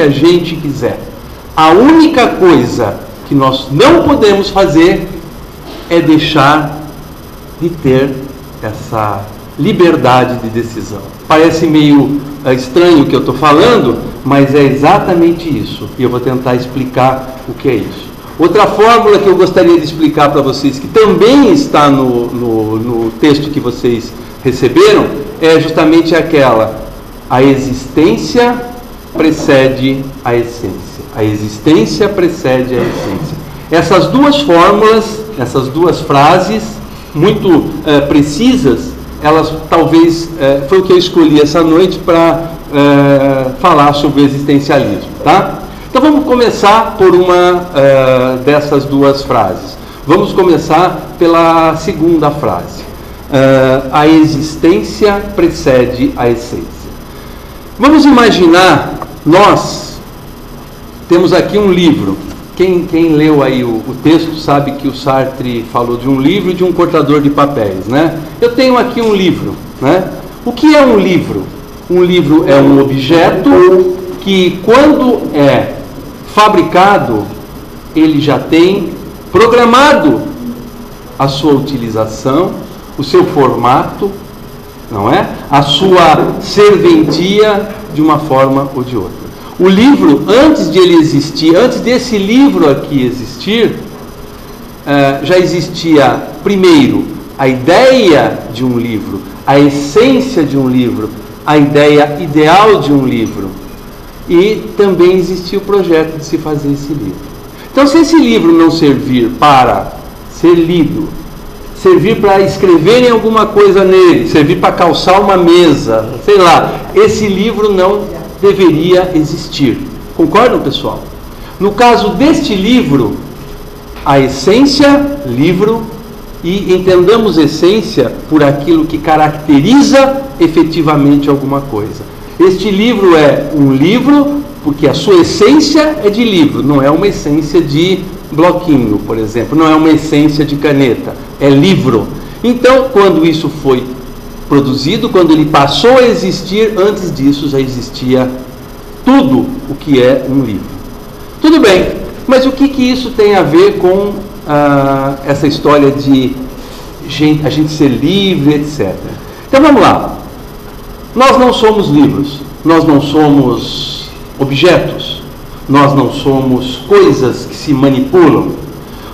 a gente quiser. A única coisa que nós não podemos fazer é deixar de ter essa liberdade de decisão. Parece meio estranho o que eu estou falando, mas é exatamente isso. E eu vou tentar explicar o que é isso. Outra fórmula que eu gostaria de explicar para vocês, que também está no texto que vocês receberam, é justamente aquela: a existência precede a essência. A existência precede a essência. Essas duas fórmulas, essas duas frases, muito precisas, elas talvez foi o que eu escolhi essa noite para falar sobre o existencialismo, tá? Então vamos começar por uma dessas duas frases. Vamos começar pela segunda frase. A existência precede a essência. Vamos imaginar, nós temos aqui um livro. Quem leu aí o texto sabe que o Sartre falou de um livro e de um cortador de papéis, né? Eu tenho aqui um livro, né? O que é um livro? Um livro é um objeto que, quando é fabricado, ele já tem programado a sua utilização, o seu formato, não é? A sua serventia de uma forma ou de outra. O livro, antes de ele existir, antes desse livro aqui existir, já existia, primeiro, a ideia de um livro, a essência de um livro, a ideia ideal de um livro. E também existia o projeto de se fazer esse livro. Então, se esse livro não servir para ser lido, servir para escreverem alguma coisa nele, servir para calçar uma mesa, sei lá, esse livro não deveria existir. Concordam, pessoal? No caso deste livro, a essência, livro, e entendamos essência por aquilo que caracteriza efetivamente alguma coisa. Este livro é um livro porque a sua essência é de livro, não é uma essência de bloquinho, por exemplo, não é uma essência de caneta, é livro. Então, quando isso foi produzido, quando ele passou a existir, antes disso já existia tudo o que é um livro. Tudo bem, mas o que isso tem a ver com essa história de a gente ser livre, etc. Então vamos lá. Nós não somos livros, nós não somos objetos, nós não somos coisas que se manipulam.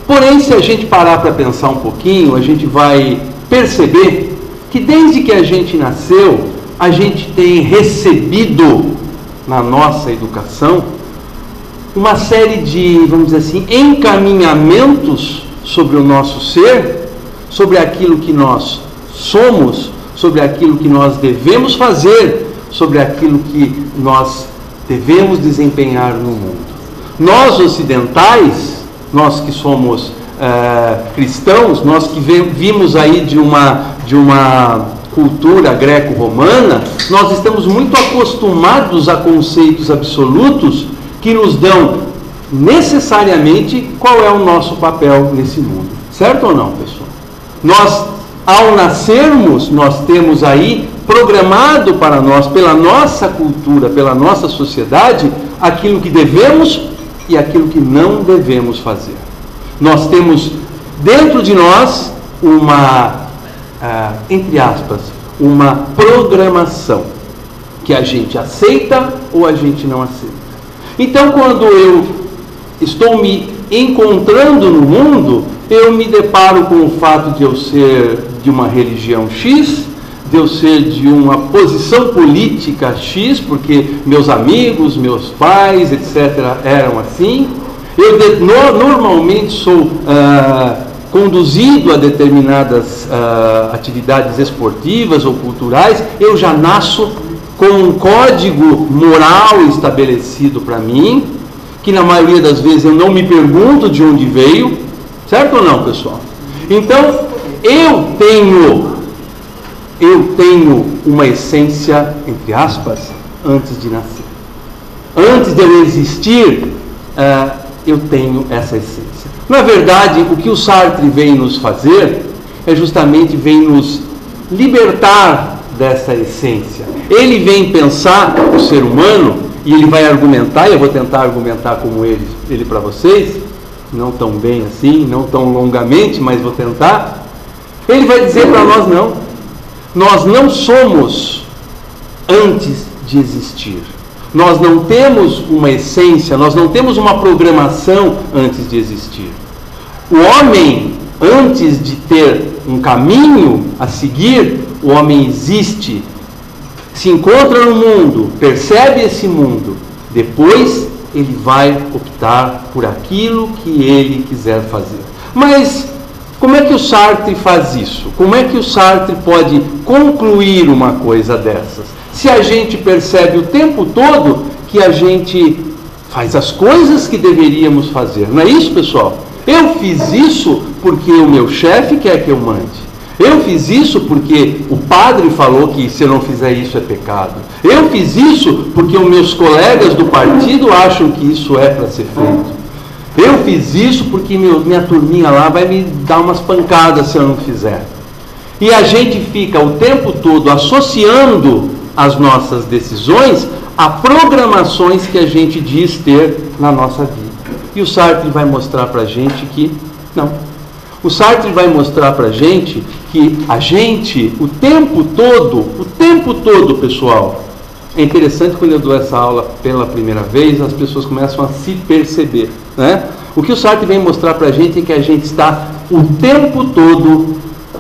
Porém, se a gente parar para pensar um pouquinho, a gente vai perceber que desde que a gente nasceu, a gente tem recebido na nossa educação uma série de, vamos dizer assim, encaminhamentos sobre o nosso ser, sobre aquilo que nós somos, sobre aquilo que nós devemos fazer, sobre aquilo que nós devemos desempenhar no mundo. Nós ocidentais, nós que somos cristãos, nós que vimos aí de uma cultura greco-romana, nós estamos muito acostumados a conceitos absolutos que nos dão necessariamente qual é o nosso papel nesse mundo. Certo ou não, pessoal? Nós, ao nascermos, nós temos aí programado para nós, pela nossa cultura, pela nossa sociedade, aquilo que devemos e aquilo que não devemos fazer. Nós temos dentro de nós uma, entre aspas, uma programação que a gente aceita ou a gente não aceita. Então, quando eu estou me encontrando no mundo, eu me deparo com o fato de eu ser de uma religião X, de eu ser de uma posição política X, porque meus amigos, meus pais, etc., eram assim. Eu normalmente sou conduzido a determinadas atividades esportivas ou culturais. Eu já nasço com um código moral estabelecido para mim, que na maioria das vezes eu não me pergunto de onde veio, certo ou não, pessoal? Então, eu tenho uma essência, entre aspas, antes de nascer. Antes de eu existir, eu tenho essa essência. Na verdade, o que o Sartre vem nos fazer é justamente vem nos libertar dessa essência. Ele vem pensar o ser humano e ele vai argumentar, e eu vou tentar argumentar como ele para vocês, não tão bem assim, não tão longamente, mas vou tentar. Ele vai dizer para nós: nós não somos antes de existir. Nós não temos uma essência, nós não temos uma programação antes de existir. O homem, antes de ter um caminho a seguir, o homem existe, se encontra no mundo, percebe esse mundo, depois ele vai optar por aquilo que ele quiser fazer. Mas como é que o Sartre faz isso? Como é que o Sartre pode concluir uma coisa dessas? Se a gente percebe o tempo todo que a gente faz as coisas que deveríamos fazer. Não é isso, pessoal? Eu fiz isso porque o meu chefe quer que eu mande. Eu fiz isso porque o padre falou que se eu não fizer isso é pecado. Eu fiz isso porque os meus colegas do partido acham que isso é para ser feito. Eu fiz isso porque minha turminha lá vai me dar umas pancadas se eu não fizer. E a gente fica o tempo todo associando as nossas decisões a programações que a gente diz ter na nossa vida. E o Sartre vai mostrar para a gente que não. O Sartre vai mostrar para a gente que a gente, o tempo todo, pessoal, é interessante quando eu dou essa aula pela primeira vez, as pessoas começam a se perceber, né? O que o Sartre vem mostrar para a gente é que a gente está o tempo todo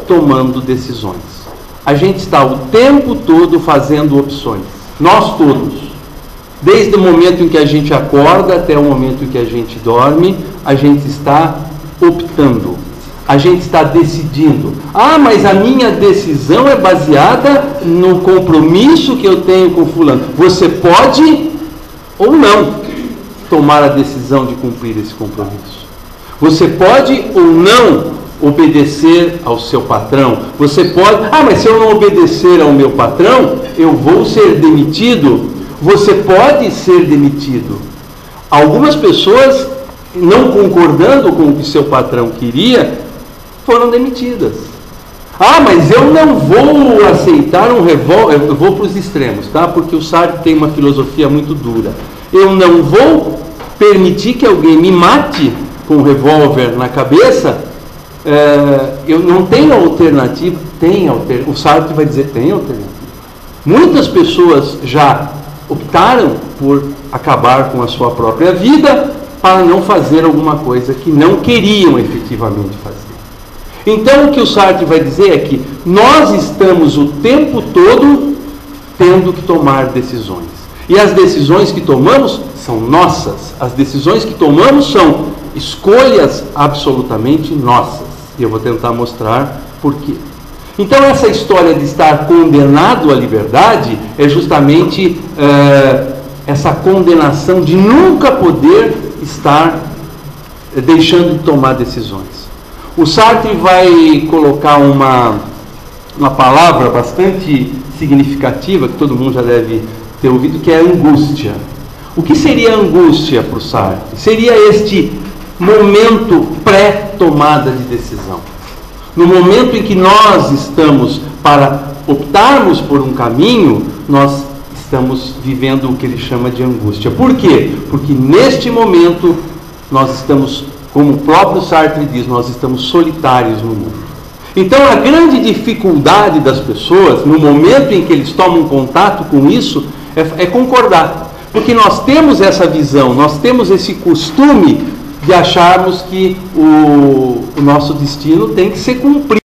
tomando decisões. A gente está o tempo todo fazendo opções. Nós todos. Desde o momento em que a gente acorda até o momento em que a gente dorme, a gente está optando. A gente está decidindo. Ah, mas a minha decisão é baseada no compromisso que eu tenho com fulano. Você pode ou não tomar a decisão de cumprir esse compromisso. Você pode ou não obedecer ao seu patrão. Você pode... Ah, mas se eu não obedecer ao meu patrão, eu vou ser demitido. Você pode ser demitido. Algumas pessoas, não concordando com o que seu patrão queria, foram demitidas. Ah, mas eu não vou aceitar um revólver. Eu vou para os extremos, tá? Porque o Sartre tem uma filosofia muito dura. Eu não vou permitir que alguém me mate com um revólver na cabeça. Eu não tenho alternativa. O Sartre vai dizer: tem alternativa. Muitas pessoas já optaram por acabar com a sua própria vida para não fazer alguma coisa que não queriam efetivamente fazer. Então o que o Sartre vai dizer é que nós estamos o tempo todo tendo que tomar decisões. E as decisões que tomamos são nossas. As decisões que tomamos são escolhas absolutamente nossas. E eu vou tentar mostrar por quê. Então essa história de estar condenado à liberdade é justamente essa condenação de nunca poder estar deixando de tomar decisões. O Sartre vai colocar uma palavra bastante significativa, que todo mundo já deve ter ouvido, que é angústia. O que seria angústia para o Sartre? Seria este momento pré-tomada de decisão. No momento em que nós estamos para optarmos por um caminho, nós estamos vivendo o que ele chama de angústia. Por quê? Porque neste momento nós estamos, como o próprio Sartre diz, nós estamos solitários no mundo. Então a grande dificuldade das pessoas, no momento em que eles tomam contato com isso, é concordar. Porque nós temos essa visão, nós temos esse costume de acharmos que o nosso destino tem que ser cumprido.